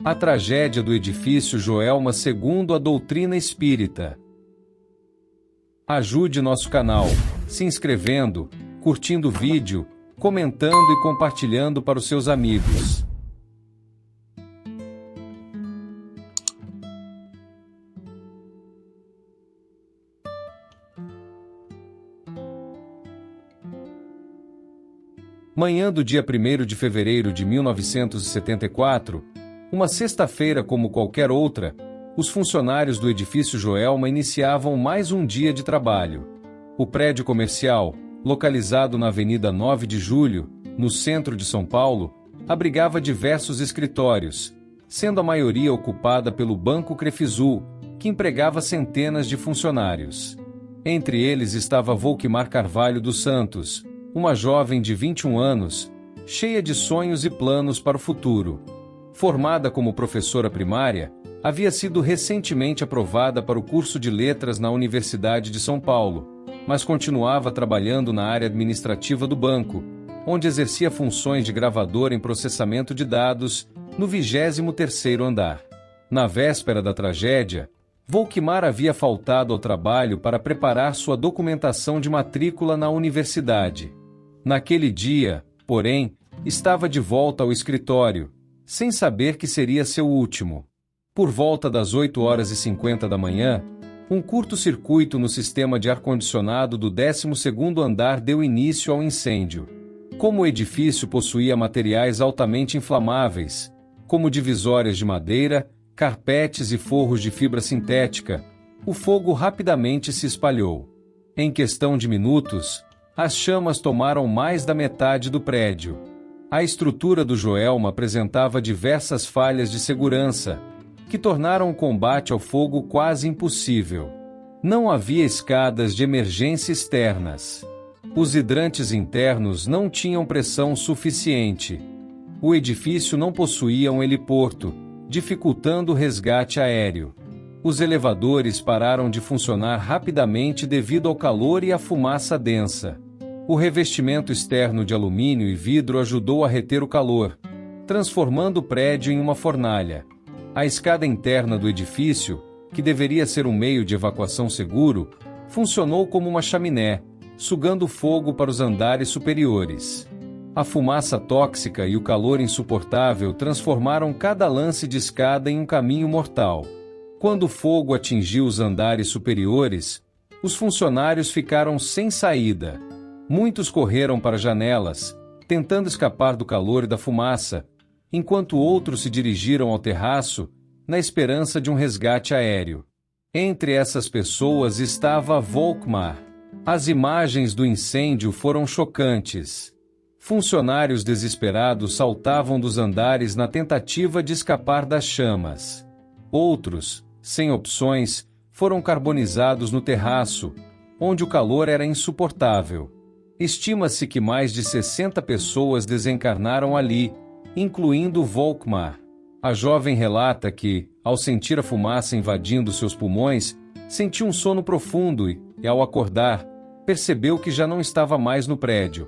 A tragédia do edifício Joelma segundo a doutrina espírita. Ajude nosso canal, se inscrevendo, curtindo o vídeo, comentando e compartilhando para os seus amigos. Manhã do dia 1º de fevereiro de 1974, uma sexta-feira como qualquer outra, os funcionários do edifício Joelma iniciavam mais um dia de trabalho. O prédio comercial, localizado na Avenida 9 de Julho, no centro de São Paulo, abrigava diversos escritórios, sendo a maioria ocupada pelo Banco Crefisul, que empregava centenas de funcionários. Entre eles estava Volquimar Carvalho dos Santos, uma jovem de 21 anos, cheia de sonhos e planos para o futuro. Formada como professora primária, havia sido recentemente aprovada para o curso de Letras na Universidade de São Paulo, mas continuava trabalhando na área administrativa do banco, onde exercia funções de gravadora em processamento de dados no 23º andar. Na véspera da tragédia, Volquimar havia faltado ao trabalho para preparar sua documentação de matrícula na universidade. Naquele dia, porém, estava de volta ao escritório, sem saber que seria seu último. Por volta das 8h50 da manhã, um curto-circuito no sistema de ar-condicionado do 12º andar deu início ao incêndio. Como o edifício possuía materiais altamente inflamáveis, como divisórias de madeira, carpetes e forros de fibra sintética, o fogo rapidamente se espalhou. Em questão de minutos, as chamas tomaram mais da metade do prédio. A estrutura do Joelma apresentava diversas falhas de segurança, que tornaram o combate ao fogo quase impossível. Não havia escadas de emergência externas. Os hidrantes internos não tinham pressão suficiente. O edifício não possuía um heliporto, dificultando o resgate aéreo. Os elevadores pararam de funcionar rapidamente devido ao calor e à fumaça densa. O revestimento externo de alumínio e vidro ajudou a reter o calor, transformando o prédio em uma fornalha. A escada interna do edifício, que deveria ser um meio de evacuação seguro, funcionou como uma chaminé, sugando fogo para os andares superiores. A fumaça tóxica e o calor insuportável transformaram cada lance de escada em um caminho mortal. Quando o fogo atingiu os andares superiores, os funcionários ficaram sem saída. Muitos correram para janelas, tentando escapar do calor e da fumaça, enquanto outros se dirigiram ao terraço, na esperança de um resgate aéreo. Entre essas pessoas estava Volquimar. As imagens do incêndio foram chocantes. Funcionários desesperados saltavam dos andares na tentativa de escapar das chamas. Outros, sem opções, foram carbonizados no terraço, onde o calor era insuportável. Estima-se que mais de 60 pessoas desencarnaram ali, incluindo Volquimar. A jovem relata que, ao sentir a fumaça invadindo seus pulmões, sentiu um sono profundo e, ao acordar, percebeu que já não estava mais no prédio.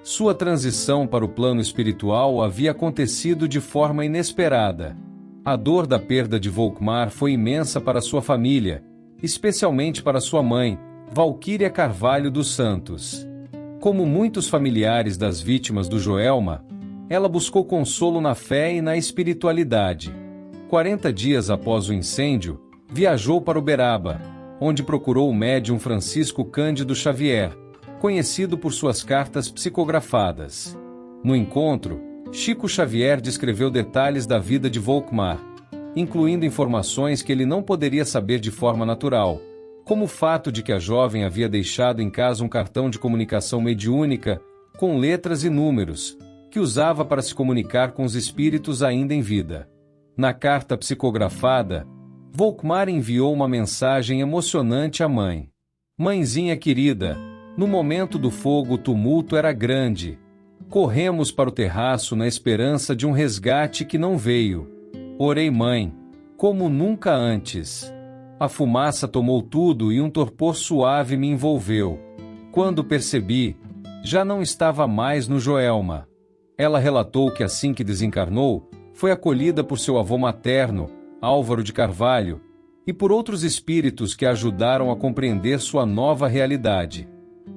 Sua transição para o plano espiritual havia acontecido de forma inesperada. A dor da perda de Volquimar foi imensa para sua família, especialmente para sua mãe, Valquíria Carvalho dos Santos. Como muitos familiares das vítimas do Joelma, ela buscou consolo na fé e na espiritualidade. 40 dias após o incêndio, viajou para Uberaba, onde procurou o médium Francisco Cândido Xavier, conhecido por suas cartas psicografadas. No encontro, Chico Xavier descreveu detalhes da vida de Volquimar, incluindo informações que ele não poderia saber de forma natural, como o fato de que a jovem havia deixado em casa um cartão de comunicação mediúnica com letras e números, que usava para se comunicar com os espíritos ainda em vida. Na carta psicografada, Volquimar enviou uma mensagem emocionante à mãe. Mãezinha querida, no momento do fogo o tumulto era grande. Corremos para o terraço na esperança de um resgate que não veio. Orei, mãe, como nunca antes. A fumaça tomou tudo e um torpor suave me envolveu. Quando percebi, já não estava mais no Joelma. Ela relatou que assim que desencarnou, Foi acolhida por seu avô materno, Álvaro de Carvalho, e por outros espíritos que a ajudaram a compreender sua nova realidade.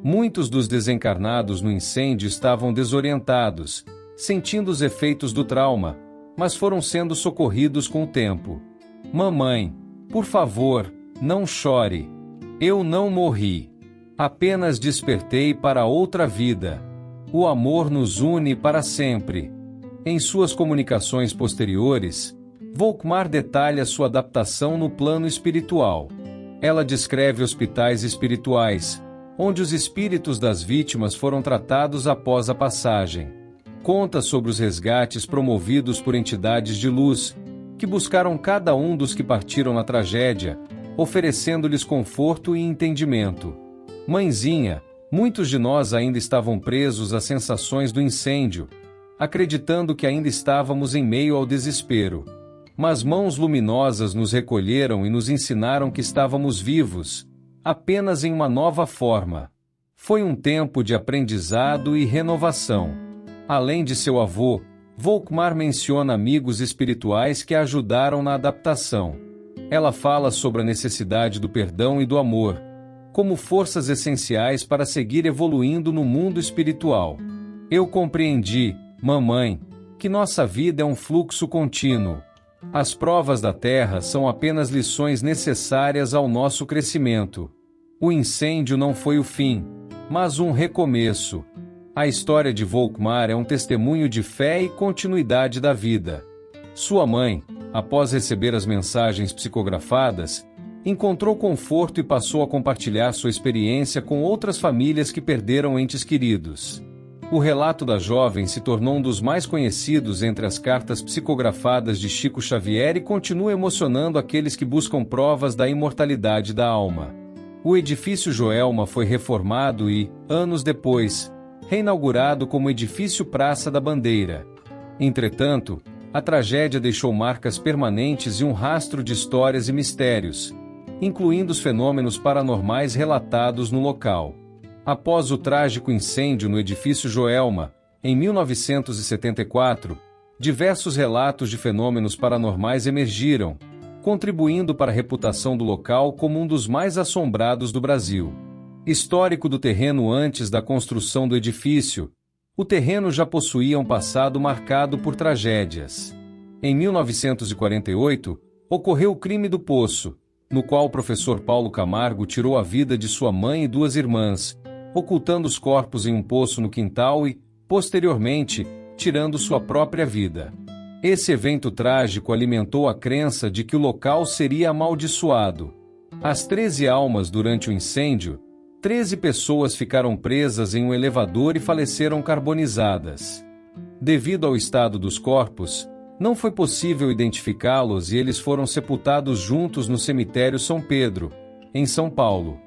Muitos dos desencarnados no incêndio estavam desorientados, sentindo os efeitos do trauma, mas foram sendo socorridos com o tempo. Mamãe, por favor, não chore. Eu não morri. Apenas despertei para outra vida. O amor nos une para sempre. Em suas comunicações posteriores, Volkmar detalha sua adaptação no plano espiritual. Ela descreve hospitais espirituais, onde os espíritos das vítimas foram tratados após a passagem. Conta sobre os resgates promovidos por entidades de luz, que buscaram cada um dos que partiram na tragédia, oferecendo-lhes conforto e entendimento. Mãezinha, muitos de nós ainda estavam presos às sensações do incêndio, acreditando que ainda estávamos em meio ao desespero. Mas mãos luminosas nos recolheram e nos ensinaram que estávamos vivos, apenas em uma nova forma. Foi um tempo de aprendizado e renovação. Além de seu avô, Volkmar menciona amigos espirituais que a ajudaram na adaptação. Ela fala sobre a necessidade do perdão e do amor, como forças essenciais para seguir evoluindo no mundo espiritual. Eu compreendi, mamãe, que nossa vida é um fluxo contínuo. As provas da Terra são apenas lições necessárias ao nosso crescimento. O incêndio não foi o fim, mas um recomeço. A história de Volkmar é um testemunho de fé e continuidade da vida. Sua mãe, após receber as mensagens psicografadas, encontrou conforto e passou a compartilhar sua experiência com outras famílias que perderam entes queridos. O relato da jovem se tornou um dos mais conhecidos entre as cartas psicografadas de Chico Xavier e continua emocionando aqueles que buscam provas da imortalidade da alma. O edifício Joelma foi reformado e, anos depois, reinaugurado como edifício Praça da Bandeira. Entretanto, a tragédia deixou marcas permanentes e um rastro de histórias e mistérios, incluindo os fenômenos paranormais relatados no local. Após o trágico incêndio no edifício Joelma, em 1974, diversos relatos de fenômenos paranormais emergiram, contribuindo para a reputação do local como um dos mais assombrados do Brasil. Histórico do terreno antes da construção do edifício, o terreno já possuía um passado marcado por tragédias. Em 1948, ocorreu o crime do Poço, no qual o professor Paulo Camargo tirou a vida de sua mãe e duas irmãs, ocultando os corpos em um poço no quintal e, posteriormente, tirando sua própria vida. Esse evento trágico alimentou a crença de que o local seria amaldiçoado. As 13 almas durante o incêndio, 13 pessoas ficaram presas em um elevador e faleceram carbonizadas. Devido ao estado dos corpos, não foi possível identificá-los e eles foram sepultados juntos no cemitério São Pedro, em São Paulo.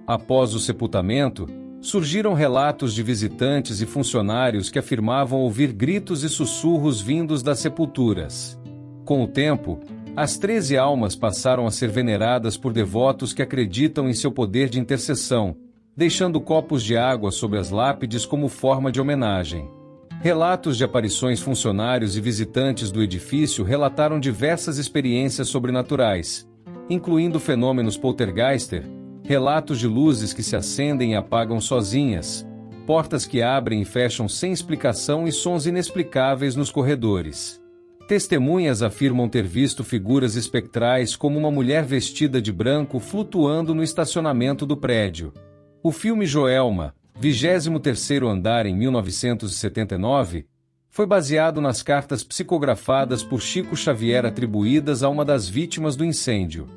Após o sepultamento, surgiram relatos de visitantes e funcionários que afirmavam ouvir gritos e sussurros vindos das sepulturas. Com o tempo, as 13 almas passaram a ser veneradas por devotos que acreditam em seu poder de intercessão, deixando copos de água sobre as lápides como forma de homenagem. Relatos de aparições funcionários e visitantes do edifício relataram diversas experiências sobrenaturais, incluindo fenômenos poltergeister, relatos de luzes que se acendem e apagam sozinhas, portas que abrem e fecham sem explicação e sons inexplicáveis nos corredores. Testemunhas afirmam ter visto figuras espectrais como uma mulher vestida de branco flutuando no estacionamento do prédio. O filme Joelma, 23º andar em 1979, foi baseado nas cartas psicografadas por Chico Xavier atribuídas a uma das vítimas do incêndio.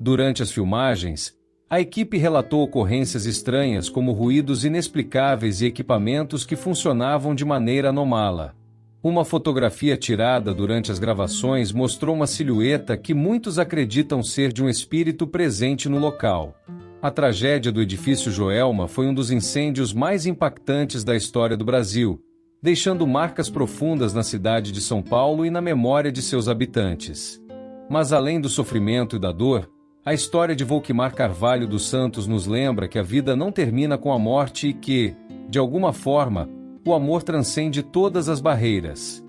Durante as filmagens, a equipe relatou ocorrências estranhas como ruídos inexplicáveis e equipamentos que funcionavam de maneira anômala. Uma fotografia tirada durante as gravações mostrou uma silhueta que muitos acreditam ser de um espírito presente no local. A tragédia do edifício Joelma foi um dos incêndios mais impactantes da história do Brasil, deixando marcas profundas na cidade de São Paulo e na memória de seus habitantes. Mas além do sofrimento e da dor, a história de Volkmar Carvalho dos Santos nos lembra que a vida não termina com a morte e que, de alguma forma, o amor transcende todas as barreiras.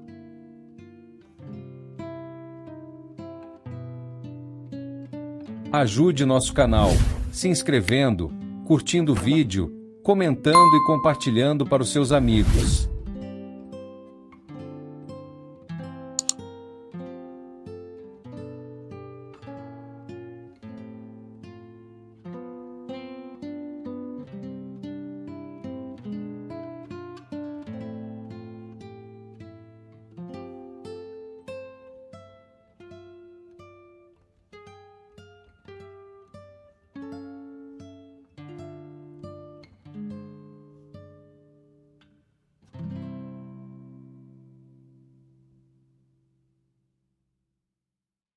Ajude nosso canal, se inscrevendo, curtindo o vídeo, comentando e compartilhando para os seus amigos.